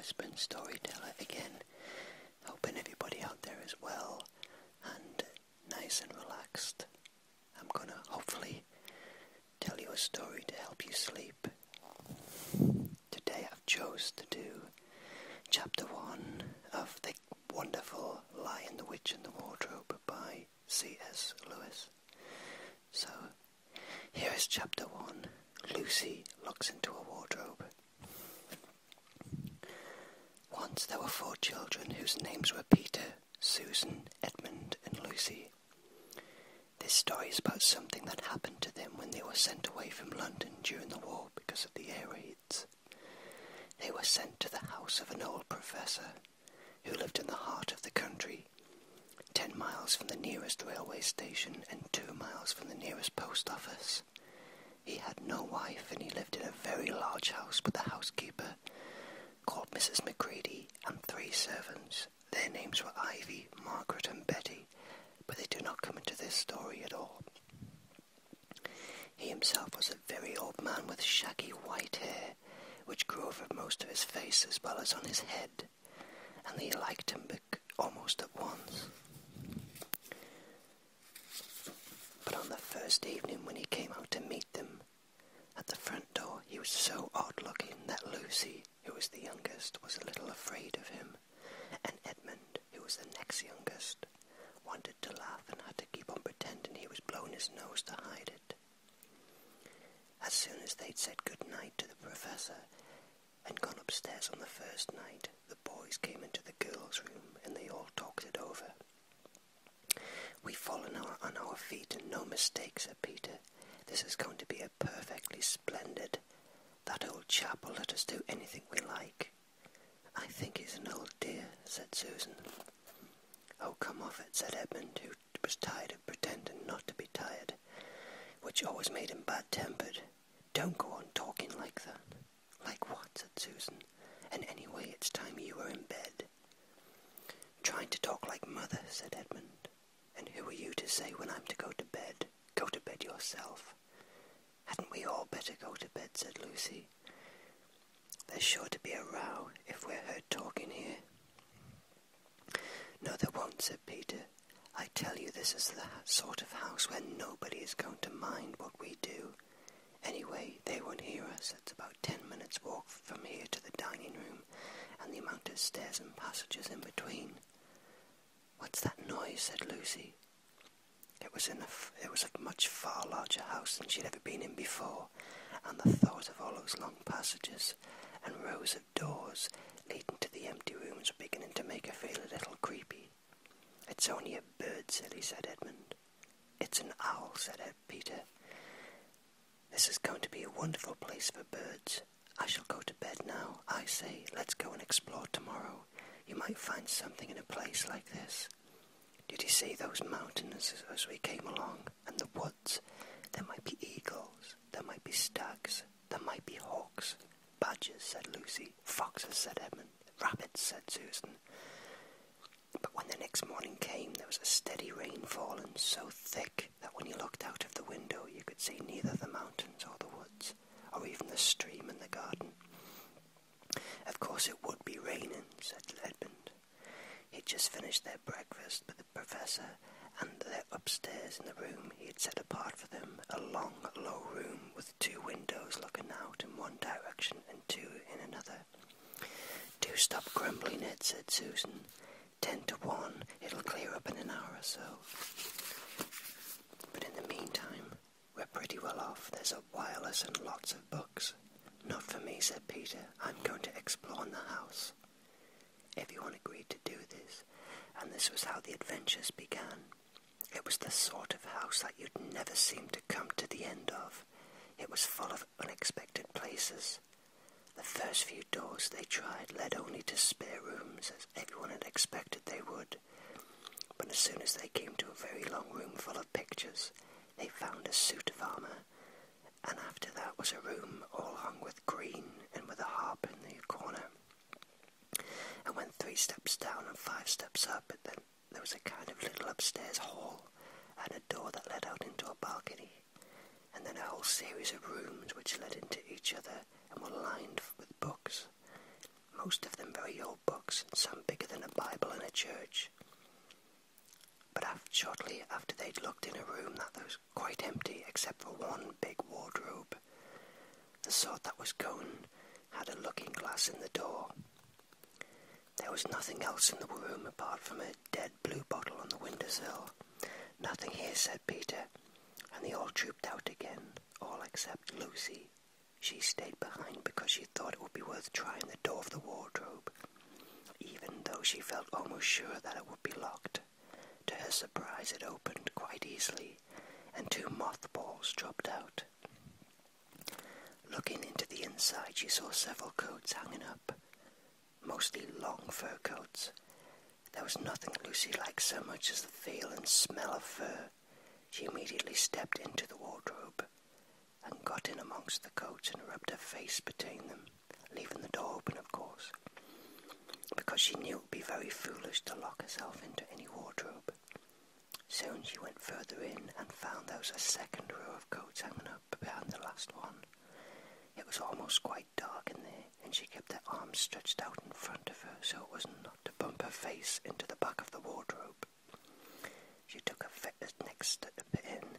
Whisperin Storyteller again, hoping everybody out there is well and nice and relaxed. I'm gonna hopefully tell you a story to help you sleep. Today I've chose to do chapter 1 of the wonderful Lion, the Witch and the Wardrobe by C.S. Lewis. So, here is chapter 1. Lucy looks into a wardrobe. Once there were 4 children whose names were Peter, Susan, Edmund, and Lucy. This story is about something that happened to them when they were sent away from London during the war because of the air raids. They were sent to the house of an old professor who lived in the heart of the country, 10 miles from the nearest railway station and 2 miles from the nearest post office. He had no wife and he lived in a very large house with a housekeeper called Mrs. Macready and 3 servants. Their names were Ivy, Margaret and Betty, but they do not come into this story at all. He himself was a very old man with shaggy white hair, which grew over most of his face as well as on his head, and they liked him almost at once. But on the first evening when he came out to meet them, at the front door he was so odd-looking that Lucy, who was the youngest, was a little afraid of him, and Edmund, who was the next youngest, wanted to laugh and had to keep on pretending he was blowing his nose to hide it. As soon as they'd said good night to the professor and gone upstairs on the first night, the boys came into the girls' room and they all talked it over. "We've fallen on our feet and no mistake," said Peter. "This is going to be a perfectly splendid. That old chap will let us do anything we like." "I think he's an old dear," said Susan. "Oh, come off it," said Edmund, who was tired of pretending not to be tired, which always made him bad-tempered. "Don't go on talking like that." "Like what?" said Susan. "And anyway, it's time you were in bed." "Trying to talk like mother," said Edmund. "And who are you to say when I'm to go to bed? Go to bed yourself." "Hadn't we all better go to bed?" said Lucy. "There's sure to be a row if we're heard talking here." "No, there won't," said Peter. "I tell you, this is the sort of house where nobody is going to mind what we do. Anyway, they won't hear us. It's about 10 minutes' walk from here to the dining room, and the amount of stairs and passages in between." "What's that noise?" said Lucy. It was a much far larger house than she'd ever been in before, and the thought of all those long passages and rows of doors leading to the empty rooms were beginning to make her feel a little creepy. "It's only a bird, silly," said Edmund. "It's an owl," said Peter. "This is going to be a wonderful place for birds. I shall go to bed now. I say, let's go and explore tomorrow. You might find something in a place like this. Did you see those mountains as we came along, and the woods? There might be eagles, there might be stags, there might be hawks." "Badgers," said Lucy. "Foxes," said Edmund. "Rabbits," said Susan. But when the next morning came, there was a steady rain falling so thick that when you looked out of the window you could see neither the mountains or the woods, or even the stream in the garden. "Of course it would be raining," said Edmund. He'd just finished their breakfast with the professor, and they're upstairs in the room he had set apart for them, a long, low room with 2 windows looking out in one direction and 2 in another. "Do stop grumbling, Ed," said Susan. 10 to 1, it'll clear up in an hour or so. But in the meantime, we're pretty well off. There's a wireless and lots of books." "Not for me," said Peter. "I'm going to explore in the house." Everyone agreed to do this, and this was how the adventures began. It was the sort of house that you'd never seem to come to the end of. It was full of unexpected places. The first few doors they tried led only to spare rooms, as everyone had expected they would. But as soon as they came to a very long room full of pictures, they found a suit of armour, and after that was a room all hung with green and with a harp in the corner. And went 3 steps down and 5 steps up, and then there was a kind of little upstairs hall, and a door that led out into a balcony, and then a whole series of rooms which led into each other and were lined with books, most of them heavy old books, some bigger than a Bible in a church. But shortly after they'd looked in a room that was quite empty except for one big wardrobe, the sort that was going, had a looking glass in the door. There was nothing else in the room apart from a dead blue bottle on the windowsill. "Nothing here," said Peter, and they all trooped out again, all except Lucy. She stayed behind because she thought it would be worth trying the door of the wardrobe, even though she felt almost sure that it would be locked. To her surprise, it opened quite easily, and 2 mothballs dropped out. Looking into the inside, she saw several coats hanging up, mostly long fur coats. There was nothing Lucy liked so much as the feel and smell of fur. She immediately stepped into the wardrobe and got in amongst the coats and rubbed her face between them, leaving the door open, of course, because she knew it would be very foolish to lock herself into any wardrobe. Soon she went further in and found there was a second row of coats hanging up behind the last one. It was almost quite dark in there, and she kept her arms stretched out in front of her so it was not to bump her face into the back of the wardrobe. She took a next step in,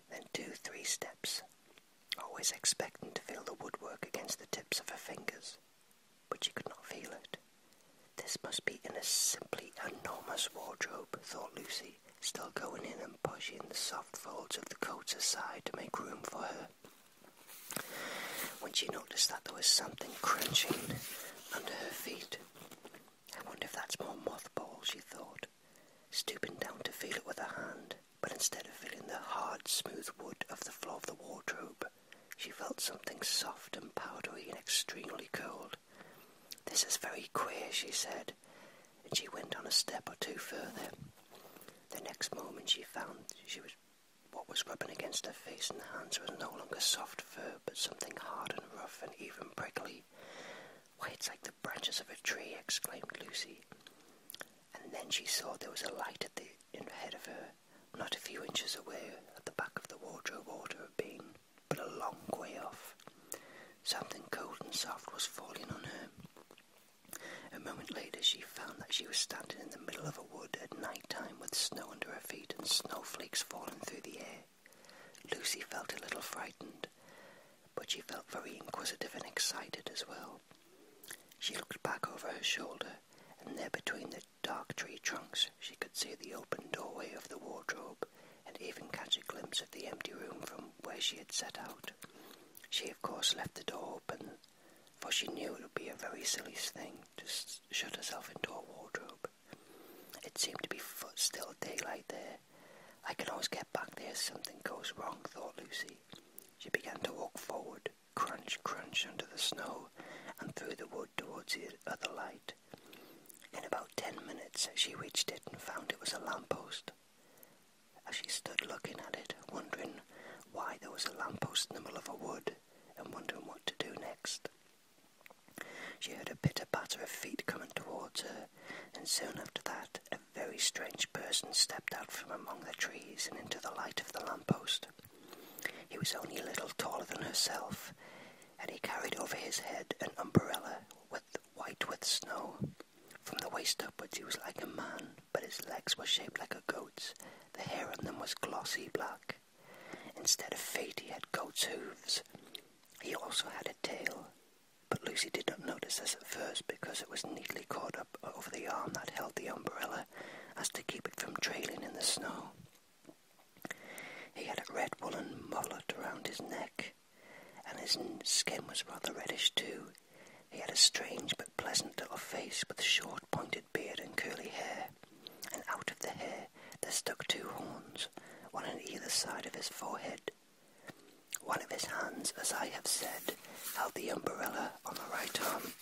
then 2-3 steps, always expecting to feel the woodwork against the tips of her fingers, but she could not feel it. This must be in a simply enormous wardrobe, thought Lucy, still going in and pushing the soft folds of the coats aside to make room for her, when she noticed that there was something crunching under her feet. "I wonder if that's more mothballs," she thought, stooping down to feel it with her hand, but instead of feeling the hard, smooth wood of the floor of the wardrobe, she felt something soft and powdery and extremely cold. "This is very queer," she said, and she went on a step or 2 further. The next moment she found what was rubbing against her face and hands was no longer soft fur, but something hard and rough and even prickly. "Why, it's like the branches of a tree," exclaimed Lucy. And then she saw there was a light ahead of her, not a few inches away at the back of the wardrobe ought to have been, but a long way off. Something cold and soft was falling on her. A moment later she found that she was standing in the middle of a wood at night time with snow under her feet and snowflakes falling through the air. Lucy felt a little frightened, but she felt very inquisitive and excited as well. She looked back over her shoulder, and there between the dark tree trunks she could see the open doorway of the wardrobe and even catch a glimpse of the empty room from where she had set out. She of course left the door open, for she knew it would be a very silly thing to shut herself into a wardrobe. It seemed to be still daylight there. "I can always get back there if something goes wrong," thought Lucy. She began to walk forward, crunch, crunch under the snow, and through the wood towards the other light. In about 10 minutes she reached it and found it was a lamppost. As she stood looking at it, wondering why there was a lamppost in the middle of a wood, and wondering what to do next, she heard a pitter-patter of feet coming towards her, and soon after that a very strange person stepped out from among the trees and into the light of the lamppost. He was only a little taller than herself, and he carried over his head an umbrella white with snow. From the waist upwards he was like a man, but his legs were shaped like a goat's. The hair on them was glossy black. Instead of feet he had goat's hooves. He also had a tail, but Lucy did not notice this at first because it was neatly caught up over the arm that held the umbrella as to keep it from trailing in the snow. He had a red woolen mullet around his neck, and his skin was rather reddish too. He had a strange but pleasant little face with short pointed beard and curly hair, and out of the hair there stuck 2 horns, one on either side of his forehead. One of his hands, as I have said, held the umbrella on the right arm.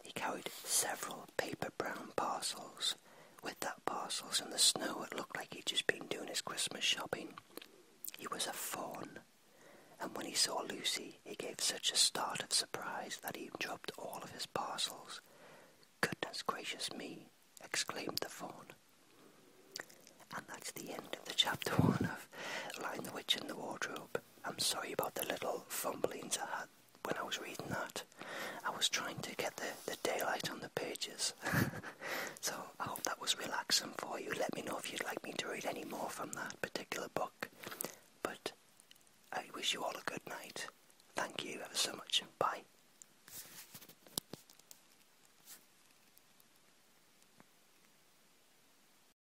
He carried several paper brown parcels. With that parcels in the snow, it looked like he'd just been doing his Christmas shopping. He was a faun, and when he saw Lucy, he gave such a start of surprise that he dropped all of his parcels. "Goodness gracious me," exclaimed the faun. And that's the end of the chapter 1 of Lion the Witch in the Wardrobe. I'm sorry about the little fumblings I had when I was reading that. I was trying to get the daylight on the pages. So I hope that was relaxing for you. Let me know if you'd like me to read any more from that particular book. But I wish you all a good night. Thank you ever so much. Bye.